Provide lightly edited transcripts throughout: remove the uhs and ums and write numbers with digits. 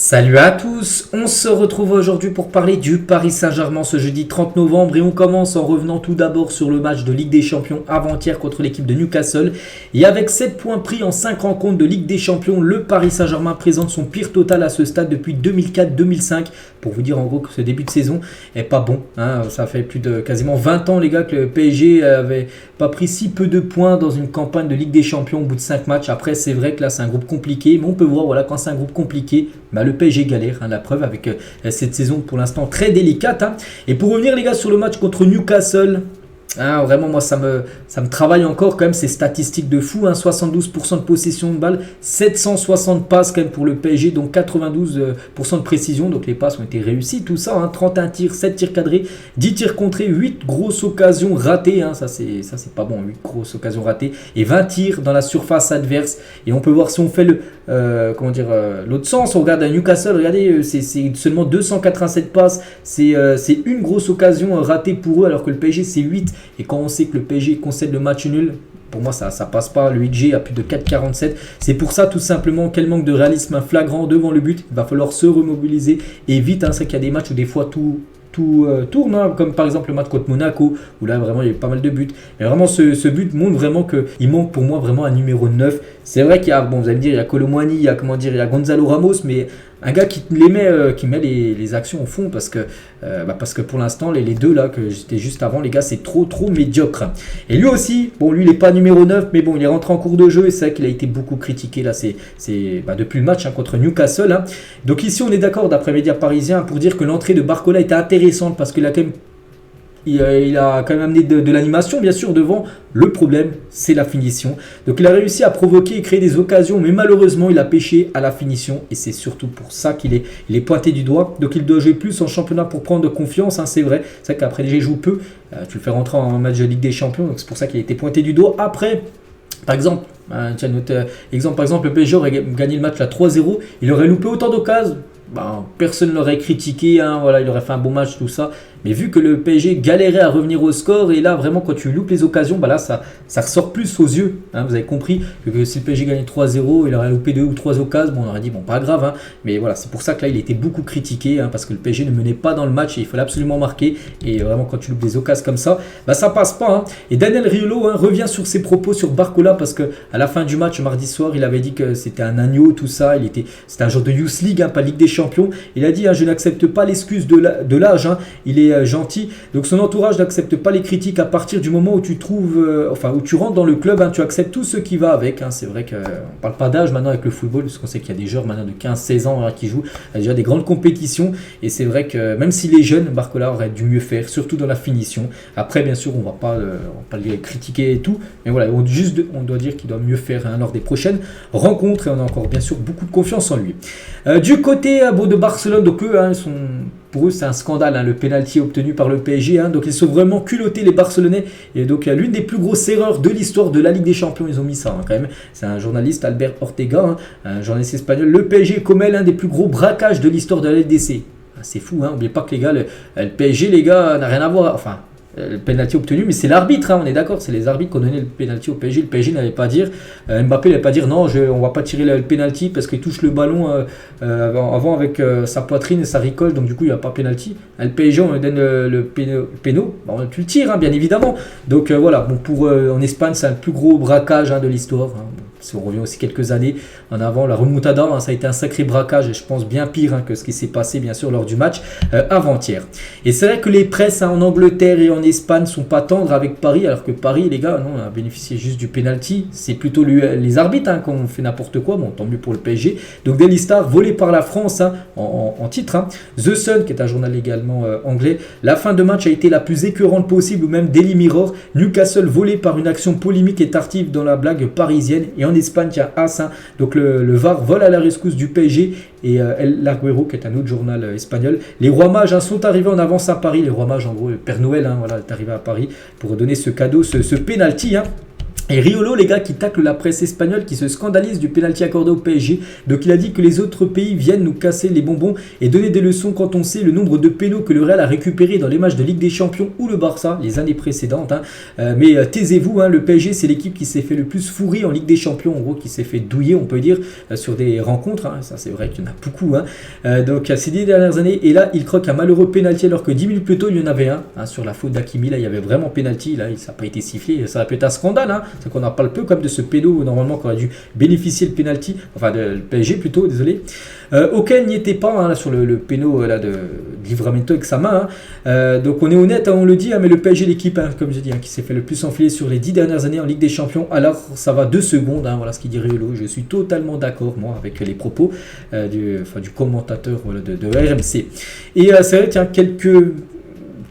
Salut à tous, on se retrouve aujourd'hui pour parler du Paris Saint-Germain ce jeudi 30 novembre et on commence en revenant tout d'abord sur le match de Ligue des Champions avant-hier contre l'équipe de Newcastle. Et avec 7 points pris en 5 rencontres de Ligue des Champions, le Paris Saint-Germain présente son pire total à ce stade depuis 2004-2005. Pour vous dire en gros que ce début de saison est pas bon, hein. Ça fait plus de quasiment 20 ans les gars que le PSG avait pas pris si peu de points dans une campagne de Ligue des Champions au bout de 5 matchs. Après c'est vrai que là c'est un groupe compliqué, mais on peut voir voilà, quand c'est un groupe compliqué, le PSG galère, la preuve avec cette saison pour l'instant très délicate. Et pour revenir les gars sur le match contre Newcastle, vraiment moi ça me travaille encore quand même ces statistiques de fou, 72% de possession de balle, 760 passes quand même pour le PSG, donc 92% de précision, donc les passes ont été réussies, tout ça, 31 tirs, 7 tirs cadrés, 10 tirs contrés, 8 grosses occasions ratées, ça c'est pas bon, 8 grosses occasions ratées, et 20 tirs dans la surface adverse. Et on peut voir si on fait l'autre sens, on regarde à Newcastle, regardez, c'est seulement 287 passes, c'est une grosse occasion ratée pour eux, alors que le PSG c'est 8. Et quand on sait que le PSG concède le match nul, pour moi ça passe pas. Le XG a plus de 4,47. C'est pour ça tout simplement quel manque de réalisme flagrant devant le but. Il va falloir se remobiliser et vite. C'est vrai qu'il y a des matchs où des fois tout tourne, comme par exemple le match contre Monaco où là vraiment il y a eu pas mal de buts, mais vraiment ce but montre vraiment qu'il manque pour moi vraiment un numéro 9. C'est vrai qu'il y a, vous allez me dire, il y a Kolo Muani, il y a Gonzalo Ramos, mais un gars qui met les actions au fond parce que pour l'instant les deux là que j'étais juste avant les gars c'est trop médiocre. Et lui aussi, lui il est pas numéro 9 mais il est rentré en cours de jeu et c'est vrai qu'il a été beaucoup critiqué là depuis le match contre Newcastle. Donc ici on est d'accord d'après médias parisiens pour dire que l'entrée de Barcola était intéressante parce qu'il a quand même il a quand même amené de l'animation bien sûr devant. Le problème c'est la finition. Donc il a réussi à provoquer et créer des occasions, mais malheureusement il a pêché à la finition et c'est surtout pour ça qu'il est pointé du doigt. Donc il doit jouer plus en championnat pour prendre confiance, c'est vrai. C'est vrai qu'après déjà il joue peu, tu le fais rentrer en match de Ligue des Champions, donc c'est pour ça qu'il a été pointé du doigt. Après par exemple, le PSG aurait gagné le match à 3-0, il aurait loupé autant d'occasions. Personne ne l'aurait critiqué, il aurait fait un bon match, tout ça. Mais vu que le PSG galérait à revenir au score, et là vraiment quand tu loupes les occasions, là ça ressort plus aux yeux. Vous avez compris que si le PSG gagnait 3-0, il aurait loupé 2 ou 3 occasions, on aurait dit pas grave. Mais voilà, c'est pour ça que là il était beaucoup critiqué, parce que le PSG ne menait pas dans le match et il fallait absolument marquer. Et vraiment quand tu loupes des occasions comme ça, ça passe pas. Et Daniel Riolo revient sur ses propos sur Barcola parce que à la fin du match mardi soir, il avait dit que c'était un agneau, tout ça. C'était un genre de Youth League, pas Ligue des Champions. Il a dit je n'accepte pas l'excuse de l'âge, il est gentil. Donc son entourage n'accepte pas les critiques à partir du moment où tu où tu rentres dans le club, tu acceptes tout ce qui va avec. C'est vrai qu'on ne parle pas d'âge maintenant avec le football, parce qu'on sait qu'il y a des joueurs maintenant de 15-16 ans qui jouent à déjà des grandes compétitions. Et c'est vrai que même s'il est jeune, Barcola aurait dû mieux faire, surtout dans la finition. Après, bien sûr, on ne va pas le critiquer et tout, mais voilà, on doit dire qu'il doit mieux faire lors des prochaines rencontres et on a encore bien sûr beaucoup de confiance en lui. Du côté de Barcelone, donc eux, pour eux c'est un scandale, le pénalty obtenu par le PSG, donc ils sont vraiment culottés les Barcelonais, et donc l'une des plus grosses erreurs de l'histoire de la Ligue des Champions, ils ont mis ça quand même, c'est un journaliste, Albert Ortega, un journaliste espagnol. Le PSG commet l'un des plus gros braquages de l'histoire de la LDC. C'est fou, n'oubliez pas que les gars, le PSG les gars n'a rien à voir, le penalty obtenu, mais c'est l'arbitre, on est d'accord, c'est les arbitres qui ont donné le penalty au PSG. Le PSG n'allait pas dire, Mbappé n'allait pas dire non, on va pas tirer le penalty parce qu'il touche le ballon avant avec sa poitrine et ça ricole, donc du coup il n'y a pas penalty. Le PSG on lui donne le péno, tu le tires bien évidemment. Donc voilà, en Espagne c'est le plus gros braquage de l'histoire. Si on revient aussi quelques années en avant, la remontada, ça a été un sacré braquage et je pense bien pire que ce qui s'est passé bien sûr lors du match avant-hier. Et c'est vrai que les presses en Angleterre et en Espagne sont pas tendres avec Paris, alors que Paris, les gars, on a bénéficié juste du penalty. C'est plutôt les arbitres qui ont fait n'importe quoi. Tant mieux pour le PSG. Donc Daily Star volé par la France en titre. The Sun, qui est un journal également anglais. La fin de match a été la plus écœurante possible, ou même Daily Mirror. Newcastle volé par une action polémique et tardive dans la blague parisienne. Et en Espagne, il y a AS. Donc le VAR vole à la rescousse du PSG. Et El Larguero, qui est un autre journal espagnol. Les rois mages sont arrivés en avance à Paris. Les rois mages, en gros, le Père Noël, est arrivé à Paris pour donner ce cadeau, ce penalty. Et Riolo, les gars, qui tacle la presse espagnole, qui se scandalise du pénalty accordé au PSG. Donc il a dit que les autres pays viennent nous casser les bonbons et donner des leçons quand on sait le nombre de pénaux que le Real a récupéré dans les matchs de Ligue des Champions ou le Barça les années précédentes. Mais taisez-vous, le PSG c'est l'équipe qui s'est fait le plus fourrer en Ligue des Champions, en gros qui s'est fait douiller, on peut dire, sur des rencontres. Ça c'est vrai qu'il y en a beaucoup. Donc ces 10 dernières années, et là il croque un malheureux pénalty alors que 10 minutes plus tôt il y en avait un sur la faute d'Hakimi. Là il y avait vraiment pénalty, là ça n'a pas été sifflé, ça aurait pu être un scandale. C'est qu'on en parle peu comme de ce pédo normalement qui aurait dû bénéficier le penalty, enfin le PSG plutôt, désolé. Aucun n'y était pas là, sur le péno là, de Livramento avec sa main. Donc on est honnête, on le dit, mais le PSG l'équipe, comme j'ai dit, qui s'est fait le plus enfiler sur les 10 dernières années en Ligue des Champions. Alors ça va 2 secondes, voilà ce qu'il dit Riolo. Je suis totalement d'accord moi avec les propos du commentateur de RMC. Et c'est vrai, tiens,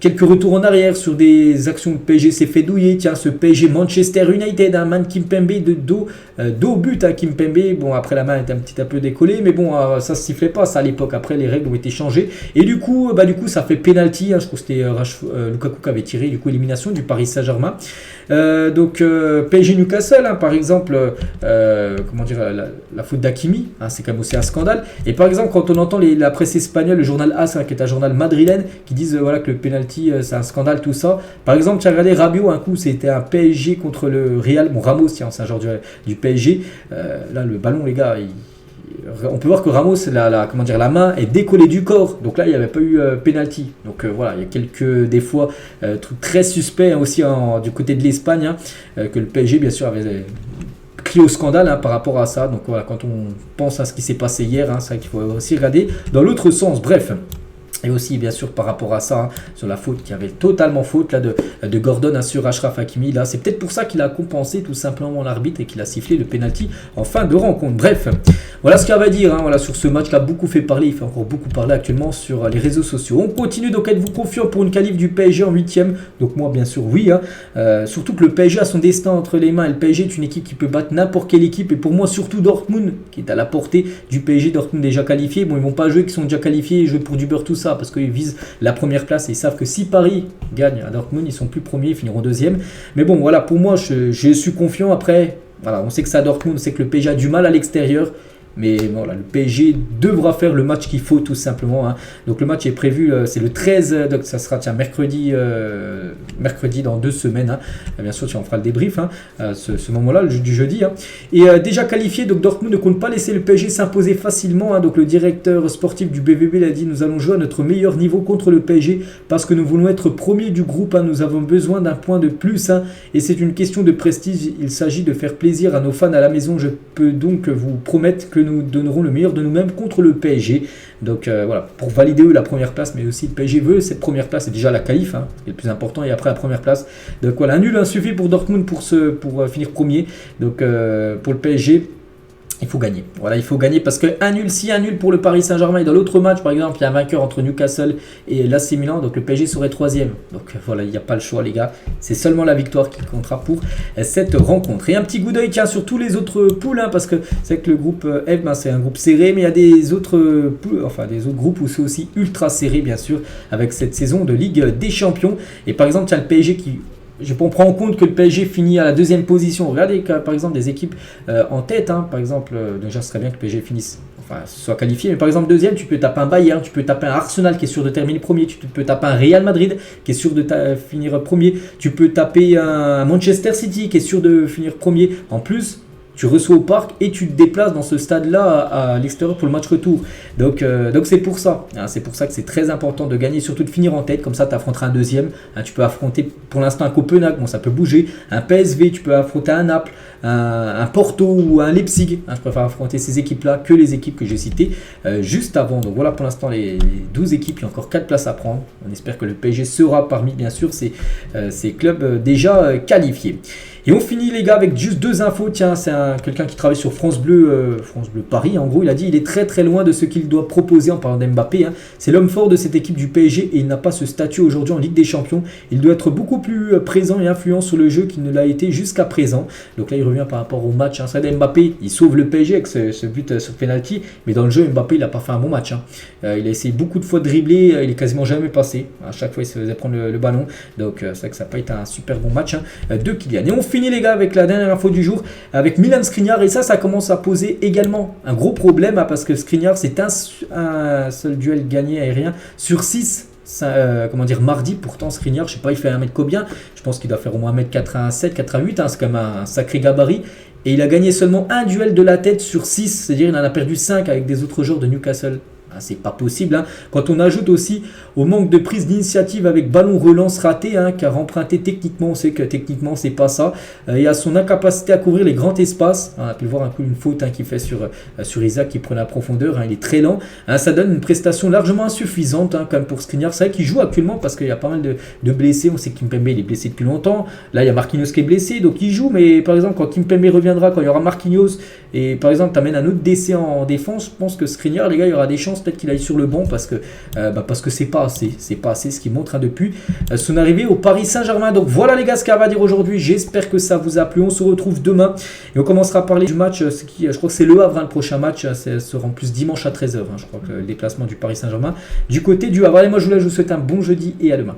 quelques retours en arrière sur des actions de PSG s'est fait douiller. Tiens, ce PSG Manchester United, Man Kimpembe de dos au but. Kimpembe, bon, après la main était un petit peu décollée, mais bon, ça se sifflait pas, ça à l'époque. Après, les règles ont été changées. Et du coup, ça fait penalty. Je crois que c'était Lukaku qui avait tiré, du coup, élimination du Paris Saint-Germain. Donc, PSG Newcastle, par exemple, comment dire, la faute d'Hakimi, c'est quand même aussi un scandale. Et par exemple, quand on entend la presse espagnole, le journal AS, qui est un journal madrilène, qui disent voilà, que le penalty c'est un scandale, tout ça. Par exemple, tu as regardé Rabiot, un coup c'était un PSG contre le Real. Bon, Ramos, tiens, c'est un joueur du PSG. Là, le ballon, les gars, on peut voir que Ramos, la main est décollée du corps. Donc là, il n'y avait pas eu penalty. Donc voilà, il y a quelques, des fois, trucs très suspects aussi du côté de l'Espagne, que le PSG, bien sûr, avait crié au scandale par rapport à ça. Donc voilà, quand on pense à ce qui s'est passé hier, c'est vrai qu'il faut aussi regarder dans l'autre sens. Bref. Et aussi, bien sûr, par rapport à ça, sur la faute qui avait totalement faute là, de Gordon sur Achraf Hakimi. Là, c'est peut-être pour ça qu'il a compensé tout simplement l'arbitre et qu'il a sifflé le penalty en fin de rencontre. Bref, voilà ce qu'il y avait à dire voilà, sur ce match qui a beaucoup fait parler. Il fait encore beaucoup parler actuellement sur les réseaux sociaux. On continue, donc êtes-vous confiant pour une qualif du PSG en 8e? Donc moi, bien sûr, oui. Surtout que le PSG a son destin entre les mains. Et le PSG est une équipe qui peut battre n'importe quelle équipe. Et pour moi, surtout Dortmund, qui est à la portée du PSG. Dortmund déjà qualifié. Bon, ils ne vont pas jouer, qui sont déjà qualifiés, jouer pour du beurre, tout ça, parce qu'ils visent la première place et ils savent que si Paris gagne à Dortmund, ils sont plus premiers, ils finiront deuxième. Mais bon, voilà, pour moi, je suis confiant. Après, voilà, on sait que c'est à Dortmund, on sait que le PSG a du mal à l'extérieur. Mais voilà, le PSG devra faire le match qu'il faut tout simplement. Donc le match est prévu, c'est le 13, donc ça sera mercredi dans 2 semaines. Bien sûr, on fera le débrief ce moment-là, du jeudi. Et déjà qualifié, donc Dortmund ne compte pas laisser le PSG s'imposer facilement. Donc le directeur sportif du BVB l'a dit, nous allons jouer à notre meilleur niveau contre le PSG parce que nous voulons être premiers du groupe. Nous avons besoin d'un point de plus. Et c'est une question de prestige. Il s'agit de faire plaisir à nos fans à la maison. Je peux donc vous promettre que nous donnerons le meilleur de nous-mêmes contre le PSG. Donc voilà, pour valider la première place, mais aussi le PSG veut cette première place, c'est déjà la qualif, c'est le plus important, et après la première place. Donc voilà, un nul suffit pour Dortmund pour finir premier. Donc pour le PSG, il faut gagner. Voilà, il faut gagner parce que un nul pour le Paris Saint-Germain. Et dans l'autre match, par exemple, il y a un vainqueur entre Newcastle et l'AC Milan. Donc le PSG serait 3e. Donc voilà, il n'y a pas le choix, les gars. C'est seulement la victoire qui comptera pour cette rencontre. Et un petit coup d'œil, tiens, sur tous les autres poules. Parce que c'est que le groupe F, c'est un groupe serré. Mais il y a des autres poules, des autres groupes où c'est aussi ultra serré, bien sûr, avec cette saison de Ligue des Champions. Et par exemple, il y a le PSG qui... On prend en compte que le PSG finit à la 2e position. Regardez par exemple des équipes en tête. Par exemple, déjà ce serait bien que le PSG finisse, soit qualifié. Mais par exemple 2e, tu peux taper un Bayern, tu peux taper un Arsenal qui est sûr de terminer premier. Tu peux taper un Real Madrid qui est sûr de finir premier. Tu peux taper un Manchester City qui est sûr de finir premier. En plus, tu reçois au parc et tu te déplaces dans ce stade-là à l'extérieur pour le match retour. Donc c'est pour ça. C'est pour ça que c'est très important de gagner, surtout de finir en tête. Comme ça, tu affronteras un deuxième. Tu peux affronter pour l'instant un Copenhague, bon ça peut bouger. Un PSV, tu peux affronter un Naples, un Porto ou un Leipzig. Je préfère affronter ces équipes-là que les équipes que j'ai citées juste avant. Donc voilà pour l'instant les 12 équipes. Il y a encore 4 places à prendre. On espère que le PSG sera parmi, bien sûr, ces clubs déjà qualifiés. Et on finit, les gars, avec juste 2 infos. Tiens, c'est quelqu'un qui travaille sur France Bleu Paris. En gros, il a dit il est très très loin de ce qu'il doit proposer en parlant d'Mbappé. C'est l'homme fort de cette équipe du PSG et il n'a pas ce statut aujourd'hui en Ligue des Champions. Il doit être beaucoup plus présent et influent sur le jeu qu'il ne l'a été jusqu'à présent. Donc là, il revient par rapport au match. C'est Mbappé, il sauve le PSG avec ce but sur penalty. Mais dans le jeu, Mbappé, il n'a pas fait un bon match. Il a essayé beaucoup de fois de dribbler. Il est quasiment jamais passé. À chaque fois, il se faisait prendre le ballon. Donc c'est vrai que ça n'a pas été un super bon match de Kylian. Et on finit finit les gars avec la dernière info du jour, avec Milan Skriniar, et ça commence à poser également un gros problème, hein, parce que Skriniar c'est un seul duel gagné aérien sur 6. Comment dire, mardi. Pourtant Skriniar, je sais pas, il fait 1 mètre combien, je pense qu'il doit faire au moins 1m87, 88, hein, c'est quand même un sacré gabarit. Et il a gagné seulement un duel de la tête sur 6, c'est-à-dire il en a perdu 5 avec des autres joueurs de Newcastle. C'est pas possible, hein. Quand on ajoute aussi au manque de prise d'initiative avec ballon relance raté, hein, car emprunté techniquement, on sait que techniquement c'est pas ça, et à son incapacité à couvrir les grands espaces, hein, on a pu le voir un peu une faute, hein, qu'il fait sur Isaac qui prenait la profondeur, hein, il est très lent, hein, ça donne une prestation largement insuffisante, hein, comme pour Skriniar. C'est vrai qu'il joue actuellement parce qu'il y a pas mal de blessés, on sait que Kimpembe il est blessé depuis longtemps, là il y a Marquinhos qui est blessé, donc il joue, mais par exemple quand Kimpembe reviendra, quand il y aura Marquinhos, et par exemple tu amènes un autre décès en défense, je pense que Skriniar, les gars, il y aura des chances peut-être qu'il aille sur le banc parce que c'est pas assez ce qu'il montre, hein, depuis son arrivée au Paris Saint-Germain. Donc voilà les gars ce qu'il y a à dire aujourd'hui, j'espère que ça vous a plu, on se retrouve demain et on commencera à parler du match, je crois que c'est Le Havre, hein, le prochain match, ça sera en plus dimanche à 13h, hein, je crois que le déplacement du Paris Saint-Germain du côté du Havre. Allez, moi je vous souhaite un bon jeudi et à demain.